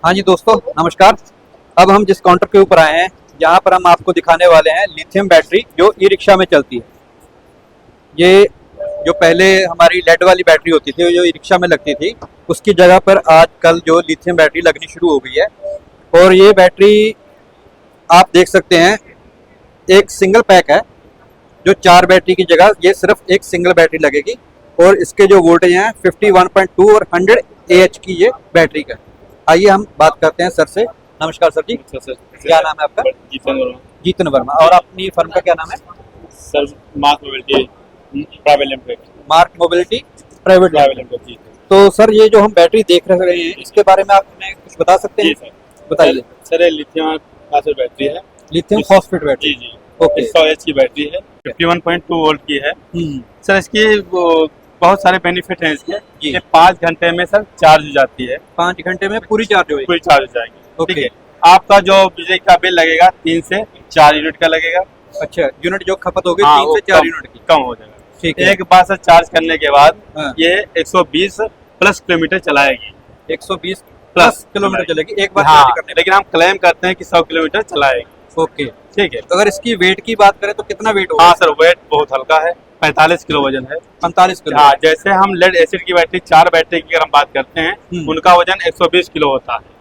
हाँ जी दोस्तों, नमस्कार। अब हम जिस काउंटर के ऊपर आए हैं, यहाँ पर हम आपको दिखाने वाले हैं लिथियम बैटरी जो ई रिक्शा में चलती है। ये जो पहले हमारी लेड वाली बैटरी होती थी, जो ई रिक्शा में लगती थी, उसकी जगह पर आजकल जो लिथियम बैटरी लगनी शुरू हो गई है। और ये बैटरी आप देख सकते हैं, एक सिंगल पैक है। जो 4 बैटरी की जगह ये सिर्फ एक सिंगल बैटरी लगेगी। और इसके जो वोल्टेज हैं 51.2 और 100 AH की ये बैटरी का। आइए हम बात करते हैं सर से। नमस्कार सर जी। अच्छा सर, क्या नाम है आपका? जीतन वर्मा। जीतन वर्मा। और अपनी फर्म का क्या नाम है? Sir Mark Mobility Private Limited. Mark Mobility Private Limited. जी तो सर, ये जो हम बैटरी देख रहे हैं, इसके बारे में आप हमें कुछ बता सकते हैं? सर, बताइए। सर ये लिथियम फॉस्फेट बैटरी है। Lithium phosphate battery. जी जी, ओके। 100 एच की बैटरी है, 51.2 वोल्ट की है। सर इसकी बहुत सारे बेनिफिट हैं इसके। ये 5 घंटे में सर चार्ज हो जाती है। 5 घंटे में पूरी चार्ज होगी? पूरी चार्ज हो जाएगी। ओके। ठीक है। आपका जो बिजली का बिल लगेगा 3 से 4 यूनिट का लगेगा। अच्छा, यूनिट जो खपत होगी हाँ, 3 से 4 यूनिट की। कम हो जाएगा। ठीक है। एक बार से चार्ज करने के बाद हाँ। ये 120 प्लस किलोमीटर चलाएगी। 120 प्लस किलोमीटर चलेगी एक बार हाँ, चार्ज करने लेकिन हम क्लेम करते हैं कि 100 किलोमीटर चलाएगी। पर। ओके। ठीक है। तो अगर इसकी वेट की बात करें तो कितना वेट होगा? हाँ सर, वेट बहुत हल्का है, 45 किलो वजन है। 45 किलो। हाँ, जैसे हम लेड एसिड की बैटरी 4 बैटरी की अगर हम बात करते हैं, उनका वजन 120 किलो होता है।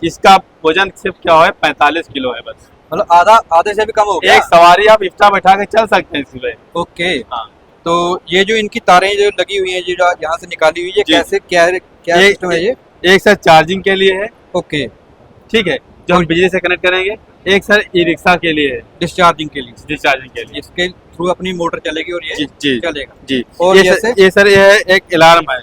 इसका वजन सिर्फ क्या है, 45 किलो है बस। मतलब आधे से भी कम हो गया। एक सवारी आप एक्स्ट्रा बैठा के चल सकते हैं इसमें। ओके। हाँ। तो ये जो इनकी तारें जो लगी हुई हैं, ये जो यहाँ से निकाली हुई है, ये जी। कैसे क्या सिस्टम है ये? एक सर चार्जिंग के लिए है। ओके। ठीक है, जो हम बिजली से कनेक्ट करेंगे। एक सर ई रिक्शा के लिए है, डिस्चार्जिंग के लिए। डिस्चार्जिंग के लिए। इसके थ्रू अपनी मोटर चलेगी और ये जी चलेगा। जी। और ये जैसे ये सर ये एक अलार्म है।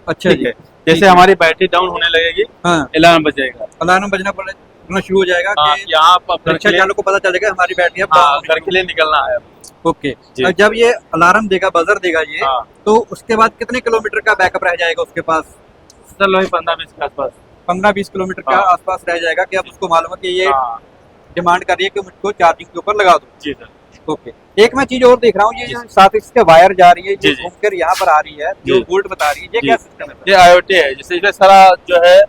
अच्छा ठीक जी। है, जैसे हमारी बैटरी डाउन होने लगेगी, हाँ, अलार्म बजेगा। अलार्म बजना शुरू हो जाएगा हाँ, कि यहाँ पर रिक्शा चालक को पता चलेगा हमारी बैटरी अब हाँ, डाउन घर के लिए निकलना है। ओके। जी। और जब ये अलार्म देगा, बजर देगा ये, हाँ। तो उसके बाद कितने किलोमीटर का बैकअप रह जाएगा उसके पास? सर वही 15-20 के आसपास। 15-20 किलोमीटर का हाँ। आसपास रह जाएगा कि अब उसको मालूम है कि ये हाँ। डिमांड कर रही है कि मुझको चार्जिंग के ऊपर लगा दो। जी सर। ओके। एक मैं चीज और देख रहा हूँ, ये जो साथ इसके वायर जा रही है, जी, ये जी। घूमकर यहाँ पर आ रही है, जो जी। वोल्ट बता रही है, ये जी। क्या सिस्टम है? ये IoT है, जैसे इसमें सारा जो है,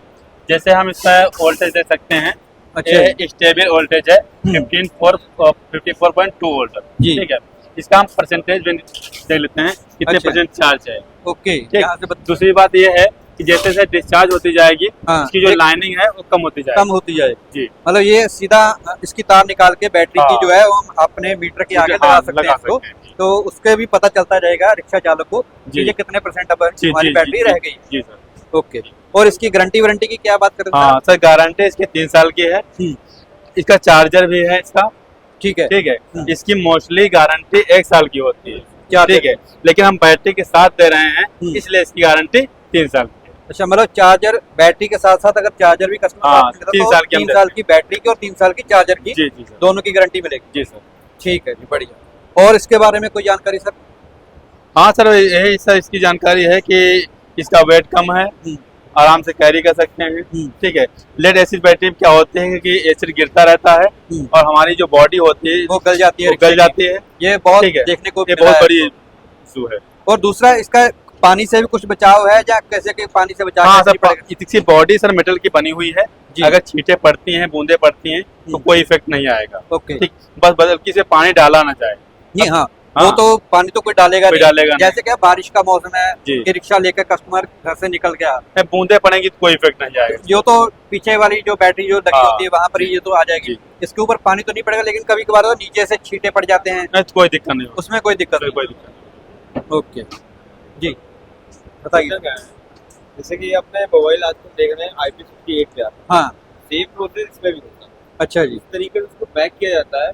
जैसे हम इसका वोल्टेज दे सकते हैं। अच्छा। ये स्टेबल वोल्टेज है, 54.2 वोल्ट। जी। ठीक है। इसका हम परसेंटेज भी दे लेते हैं, कितने अच्छा। परसेंट चार्ज है। ओके। ठीक। यहाँ से दूसरी बात ये है कि जैसे जैसे डिस्चार्ज होती जाएगी, हाँ, इसकी जो एक- लाइनिंग है वो कम होती जाएगी। कम होती जाएगी। जी। मतलब ये सीधा इसकी तार निकाल के बैटरी की हाँ। जो है वो हम अपने मीटर के आगे हाँ, लगा सकते हैं लगा इसको। सकते हैं। तो उसके भी पता चलता जाएगा रिक्शा चालक को कि जी। ये कितने परसेंट अब जी, हमारी जी, बैटरी जी, रह गई। जी सर। ओके। और इसकी गारंटी वारंटी की क्या बात करें? हाँ सर, गारंटी इसके 3 साल की है। इसका चार्जर भी है इसका। ठीक है। ठीक है। हम्म। इसकी मोस्टली गारंटी 1 साल की होती है। ठीक है, लेकिन हम बैटरी के साथ दे रहे हैं, इसलिए इसकी गारंटी 3 साल की है। अच्छा, मतलब चार्जर बैटरी के साथ साथ अगर चार्जर भी कस्टमर हाँ, साथ में लेता 3 तो साल की हम 3 साल की बैटरी की और 3 साल की चार्जर की, जी जी सर। दोनों की गारंटी मिलेगी। जी सर। ठीक है जी, बढ़िया। और इसके बारे में कोई जानकारी सर? हाँ सर, यही सर इसकी जानकारी है कि इसका वेट कम है, आराम से कैरी कर सकते हैं। ठीक है। लेड एसिड बैटरी में क्या होते हैं कि एसिड गिरता रहता है और हमारी जो बॉडी होती है वो गल जाती है, वो गल जाती है। ये बहुत ठीक है। देखने को ये मिला बहुत है। बड़ी इशू है। और दूसरा, इसका पानी से भी कुछ बचाव है या कैसे के पानी से बचाव? हाँ कैसे सर, पड़ेगा? इसकी बॉडी सर मेटल की बनी हुई है। जी। अगर छींटे पड़ती हैं, बूंदे पड़ती हैं, तो कोई इफेक्ट नहीं आएगा। ओके। ठीक। बस बल्कि से पानी डाला ना जाए। नहीं, हाँ, हाँ। वो तो पानी तो कोई डालेगा कोई नहीं। डालेगा नहीं। जैसे क्या बारिश का मौसम है जी। कि रिक्शा लेकर कस्टमर घर से निकल गया, बूंदे पड़ेंगी तो कोई इफेक्ट नहीं आएगा। जो तो पीछे वाली जो बैटरी जो लगी हाँ। होती है वहां पर ही ये तो आ जाएगी। जी। इसके ऊपर पानी तो नहीं पड़ेगा, लेकिन कभी कभार तो नीचे से छींटे पड़ जाते हैं, नहीं, तो कोई दिक्कत नहीं होगी। उसमें कोई दिक्कत कोई नहीं। दिक्कत नहीं। ओके जी, बताइए। जैसे कि अपने मोबाइल आजकल देख रहे हैं IP68 पे आता हाँ। है, सेम प्रोसेस इसमें भी होता है। अच्छा जी। इस तरीके से उसको पैक किया जाता है,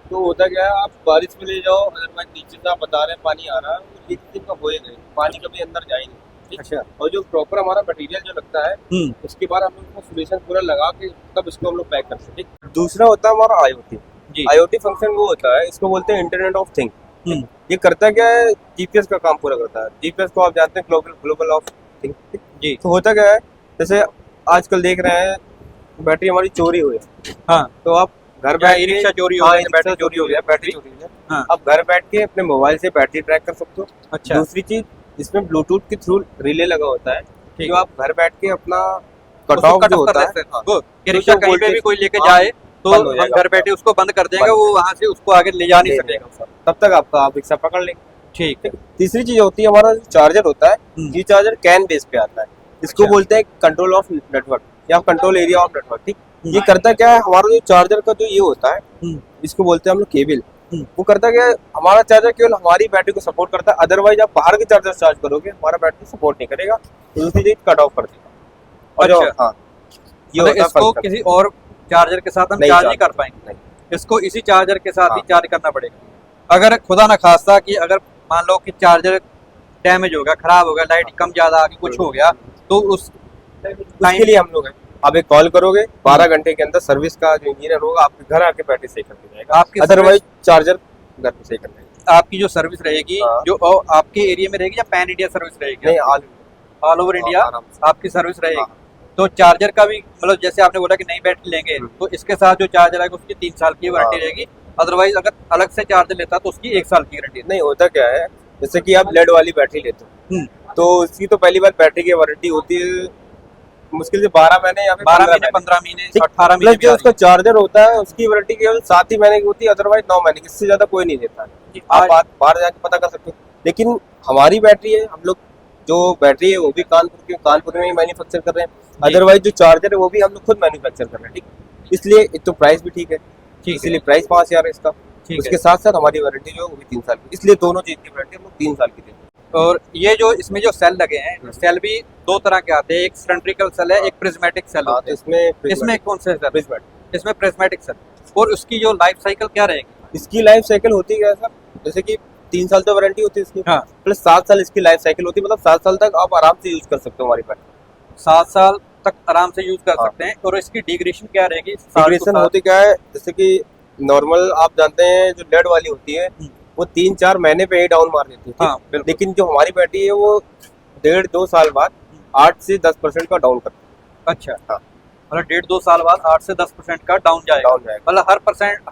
तो होता क्या है, आप बारिश में ले जाओ, अदरवाइज नीचे से आप बता रहे हैं पानी आ रहा है, वो लीक लीक का होएगा ही, पानी कभी अंदर जाएगा नहीं। अच्छा। और जो प्रॉपर हमारा मटेरियल जो लगता है, उसके बाद हम लोग उसको सोल्यूशन पूरा लगा के तब इसको हम लोग पैक करते हैं। ठीक। दूसरा होता है हमारा IoT। जी। IoT फंक्शन वो होता है, इसको बोलते हैं इंटरनेट ऑफ थिंग। ये करता क्या है, GPS का काम पूरा करता है। GPS को आप जानते हैं, ग्लोबल ऑफ थिंग। जी। तो होता क्या है, जैसे आजकल देख रहे हैं बैटरी हमारी चोरी हुई है। हाँ। तो आप घर या बैठ ई के, रिक्शा चोरी हो हाँ, गया, बैटरी चोरी हो गया, बैटरी चोरी हो गया, हाँ। आप घर बैठ के अपने मोबाइल से बैटरी ट्रैक कर सकते हो। अच्छा। दूसरी चीज, इसमें ब्लूटूथ के थ्रू रिले लगा होता है, जो आप घर बैठ के अपना कट उसको ऑफ कट जो ऑफ कर होता है, देते हैं हाँ, वो कि तो रिक्शा जो कहीं पे भी voltage- कोई लेके हाँ, जाए तो बंद हो हम जाएगा घर बैठे उसको बंद कर देंगे, वो वहां से उसको आगे ले जा नहीं सकेगा। तब तक आपका आप रिक्शा पकड़ लेंगे। ठीक है। तीसरी चीज होती है हमारा जो चार्जर होता है, हम्म। ये चार्जर कैन बेस पे आता है। इसको अच्छा। बोलते हैं कंट्रोल ऑफ नेटवर्क या कंट्रोल एरिया ऑफ नेटवर्क। ठीक, हम्म। ये करता क्या है, हमारा जो चार्जर का जो ये होता है, हम्म। इसको बोलते हैं हम लोग केबल। हम्म। वो करता क्या है, हमारा चार्जर केवल हमारी बैटरी को सपोर्ट करता है, अदरवाइज आप बाहर के चार्जर चार्ज करोगे हमारा बैटरी सपोर्ट नहीं करेगा, तो दूसरी चीज कट ऑफ कर देगा। और जो अच्छा। हाँ, ये मतलब होता है इसको function। किसी और चार्जर के साथ हम नहीं चार्ज नहीं charge कर पाएंगे, नहीं। इसको इसी चार्जर के साथ ही हाँ। चार्ज करना पड़ेगा। अगर खुदा ना खास्ता कि अगर मान लो कि चार्जर डैमेज हो गया, खराब हो गया, लाइट कम ज्यादा आ गई, कुछ हो गया, तो उस उसके लिए हम लोग हैं, आप एक कॉल करोगे 12 घंटे के अंदर सर्विस का जो इंजीनियर होगा आपके घर आके बैटरी सही करके जाएगा। आपकी अदरवाइज चार्जर घर पे सही कर देगा। आपकी जो सर्विस रहेगी हाँ। जो आपके एरिया में रहेगी या पैन इंडिया सर्विस रहेगी? नहीं, ऑल ओवर इंडिया आराम से। आपकी सर्विस रहेगी। हाँ। तो चार्जर का भी मतलब जैसे आपने बोला कि नई बैटरी लेंगे तो इसके साथ जो चार्जर आएगा उसकी 3 साल की वारंटी हाँ। रहेगी। अदरवाइज अगर अलग से चार्जर लेता तो उसकी 1 साल की गारंटी। नहीं, होता क्या है, जैसे कि आप लेड वाली बैटरी लेते हो तो उसकी तो पहली बार बैटरी की वारंटी होती है मुश्किल से 12 महीने या फिर 12 महीने, 15 महीने, 18 महीने प्लस भी जो आ उसका चार्जर होता है उसकी वारंटी केवल 7 ही महीने की होती है, अदरवाइज 9 महीने की, इससे ज्यादा कोई नहीं देता है। रही है। आप बाहर जाके पता कर सकते हो। लेकिन हमारी बैटरी है, हम लोग जो बैटरी है वो भी कानपुर में ही मैन्युफैक्चर कर रहे हैं, अदरवाइज जो चार्जर है वो भी हम लोग खुद मैन्युफैक्चर कर रहे हैं। ठीक, इसलिए एक तो प्राइस भी ठीक है, इसीलिए प्राइस 5000 है इसका। ठीक उसके है। साथ साथ हमारी वारंटी जो है वो भी 3 साल की, इसलिए दोनों चीज की वारंटी हम लोग 3 साल की देते हैं। और ये जो इसमें जो सेल लगे हैं, सेल भी 2 तरह के आते हैं, एक सिलेंड्रिकल सेल है, एक प्रिज्मेटिक सेल हाँ, होते तो हैं। इसमें कौन से सेल? prismatic। इसमें प्रिज्मेटिक सेल। और उसकी जो लाइफ साइकिल क्या रहेगी? इसकी लाइफ साइकिल होती है सर, जैसे कि 3 साल तो वारंटी होती है इसकी, हाँ। प्लस 7 साल इसकी लाइफ साइकिल होती है, मतलब 7 साल तक आप आराम से यूज कर सकते हो हमारी बैटरी। 7 साल तक आराम से यूज कर हाँ। सकते हैं। और इसकी डिग्रेशन क्या रहेगी? डिग्रेशन होती क्या है, जैसे कि नॉर्मल आप जानते हैं जो लेड वाली होती है वो 3-4 महीने पे ही डाउन मार देती है। हाँ, ठीक? बिल्कुल। लेकिन जो हमारी बैटरी है वो 1.5-2 साल बाद 8 से 10% का डाउन करती है। अच्छा। हाँ। मतलब 1.5-2 साल बाद 8 से 10% का डाउन जाएगा। डाउन जाएगा, मतलब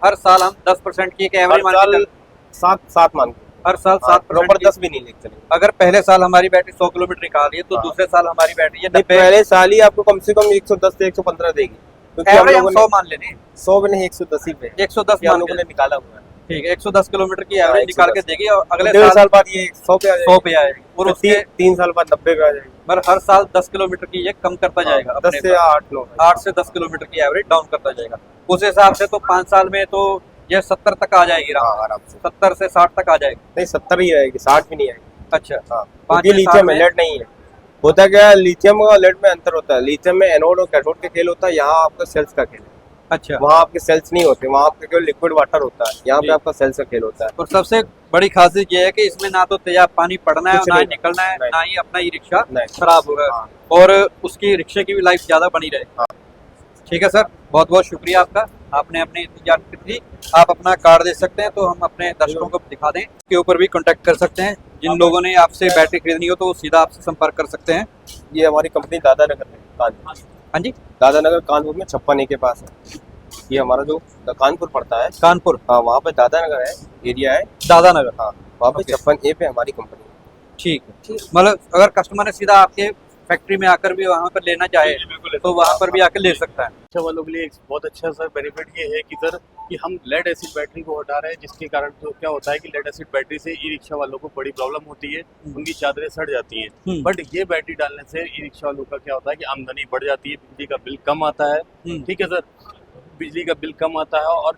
हर साल हम 10% की एक हर एवरेज मान के साल चल- 7 मान के, हर साल हाँ, 7% प्रॉपर की। 10 भी नहीं लेके चलेंगे। अगर पहले साल हमारी बैटरी 100 किलोमीटर निकाल रही है तो हाँ। दूसरे साल हमारी बैटरी है नहीं, 90। पहले साल ही आपको कम से कम 110 से 115 देगी, क्योंकि हम एवरेज हम लोगों 100 ने मान लेने, 100 में नहीं 110 ही पे 110 ये हम मान लोगों के। ने निकाला हुआ है। ठीक है, 110 किलोमीटर की हाँ, एवरेज निकाल के 110 देगी और अगले 1.5 साल साल बाद ये 100 पे आ 100 जाएगी, पे आएगी। और फिर उसके 3 साल बाद 90 पे आ जाएगी। मतलब हर साल 10 किलोमीटर की ये कम करता जाएगा, 10 अपने से 8-9 8 से 10 किलोमीटर की एवरेज डाउन करता जाएगा। उस हिसाब से तो 5 साल में तो ये 70 तक आ जाएगी, हाँ, आराम से। 70 से 60 तक आ जाएगी। नहीं, 70 ही आएगी, 60 भी नहीं आएगी। अच्छा। हाँ, 5 क्योंकि से 60 लिथियम है, में लेड नहीं है। होता क्या है, लिथियम और लेड में अंतर होता है, लिथियम में एनोड और कैथोड का खेल होता है, यहाँ आपका सेल्स का खेल है। अच्छा। वहाँ आपके सेल्स नहीं होते, वहाँ आपके केवल लिक्विड वाटर होता है, यहाँ जी। पे आपका सेल्स का खेल होता है। और सबसे बड़ी खासियत ये है कि इसमें ना तो तेजाब पानी पड़ना है और कुछ ना ही नहीं, निकलना है, नहीं। ना ही अपना ई रिक्शा नहीं। खराब होगा। हाँ। और उसकी रिक्शे की भी लाइफ ज्यादा बनी रहे। हाँ। ठीक है सर, बहुत बहुत शुक्रिया आपका, आपने अपनी इतनी जानकारी दी। आप अपना कार्ड दे सकते हैं तो हम अपने दर्शकों को दिखा दें, इसके ऊपर भी कांटेक्ट कर सकते हैं। जिन लोगों ने आपसे बैटरी खरीदनी हो तो वो सीधा आपसे संपर्क कर सकते हैं। ये हमारी कंपनी दादानगर में, कानपुर। हाँ जी, दादानगर कानपुर में 56 के पास है। ये हमारा जो कानपुर पड़ता है, कानपुर। हाँ, वहाँ पे दादानगर है, एरिया है। दादानगर। हाँ, वहाँ पे ओके। 56A पे हमारी कंपनी है। ठीक है। मतलब अगर कस्टमर ने सीधा आपके फैक्ट्री में आकर भी वहाँ पर लेना चाहे तो वहाँ पर भी आकर ले सकता है। रिक्शा वालों के लिए एक बहुत अच्छा सर बेनिफिट ये है कि सर कि हम लेड एसिड बैटरी को हटा रहे हैं, जिसके कारण तो क्या होता है कि लेड एसिड बैटरी से ई रिक्शा वालों को बड़ी प्रॉब्लम होती है, उनकी चादरें सड़ जाती हैं। बट ये बैटरी डालने से ई रिक्शा वालों का क्या होता है कि आमदनी बढ़ जाती है, बिजली का बिल कम आता है। ठीक है सर, बिजली का बिल कम आता है और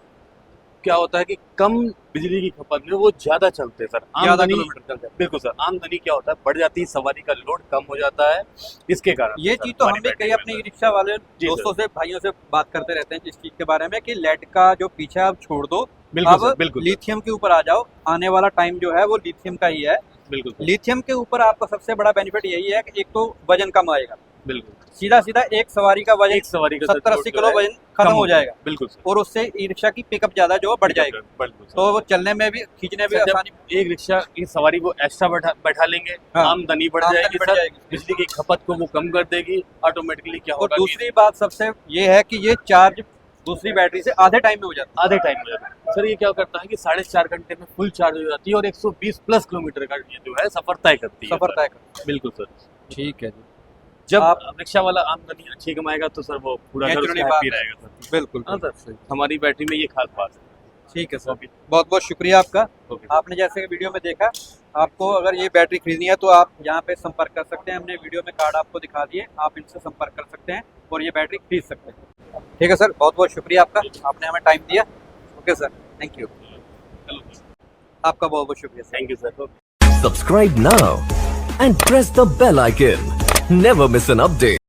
क्या होता है कि कम बिजली की खपत में वो ज्यादा चलते हैं सर, ज्यादा आमदनी किलोमीटर चलते हैं। बिल्कुल सर, आमदनी क्या होता है बढ़ जाती है, सवारी का लोड कम हो जाता है, इसके कारण ये सर चीज तो हम हमारी भी बैटरी कई में अपने सर। ई रिक्शा वाले जी सर। दोस्तों से, भाइयों से बात करते रहते हैं जिस चीज के बारे में कि लेड का जो पीछे आप छोड़ दो, बिल्कुल सर, अब बिल्कुल सर, लिथियम के ऊपर आ जाओ। आने वाला टाइम जो है वो लिथियम का ही है। बिल्कुल सर, लिथियम के ऊपर आपका सबसे बड़ा बेनिफिट यही है कि एक तो वजन कम आएगा, बिल्कुल सीधा सीधा एक सवारी का वजन एक सवारी का 70-80 किलो वजन खत्म हो जाएगा। बिल्कुल सर, और उससे ई रिक्शा की पिकअप ज्यादा जो है बढ़ जाएगी, बिल्कुल सर। तो वो चलने में भी खींचने में सर, जब आसानी। एक रिक्शा की सवारी को एक्स्ट्रा बैठा लेंगे, हाँ, आमदनी बढ़ आमदनी जाएगी बढ़ सर, जाएगी। बिजली की खपत को वो कम कर देगी, ऑटोमेटिकली क्या और होगा कि दूसरी बात सबसे ये है कि ये चार्ज दूसरी बैटरी से आधे टाइम में हो जाता आधे टाइम में जाता है सर। ये क्या करता है कि 4.5 घंटे में फुल चार्ज हो जाती है और 120 प्लस किलोमीटर का ये जो है सफर तय करती है, है सफर सर। तय कर। बिल्कुल सर। ठीक है जी, जब आप रिक्शा वाला आमदनी अच्छी कमाएगा तो सर वो पूरा घर Naturally उसका बात हैप्पी है। रहेगा सर। बिल्कुल हाँ सर, हमारी बैटरी में ये खास बात है। ठीक है सर, ओके। बहुत बहुत शुक्रिया आपका। ओके। आपने जैसे कि वीडियो में देखा, आपको अगर ये बैटरी खरीदनी है तो आप यहाँ पे संपर्क कर सकते हैं। हमने वीडियो में कार्ड आपको दिखा दिए, आप इनसे संपर्क कर सकते हैं और ये बैटरी खरीद सकते हैं। ठीक है सर, बहुत बहुत शुक्रिया आपका, आपने हमें टाइम दिया। Okay sir, thank you. आपका बहुत बहुत शुक्रिया sir. Thank you sir. Subscribe now and press the bell icon. Never miss an update.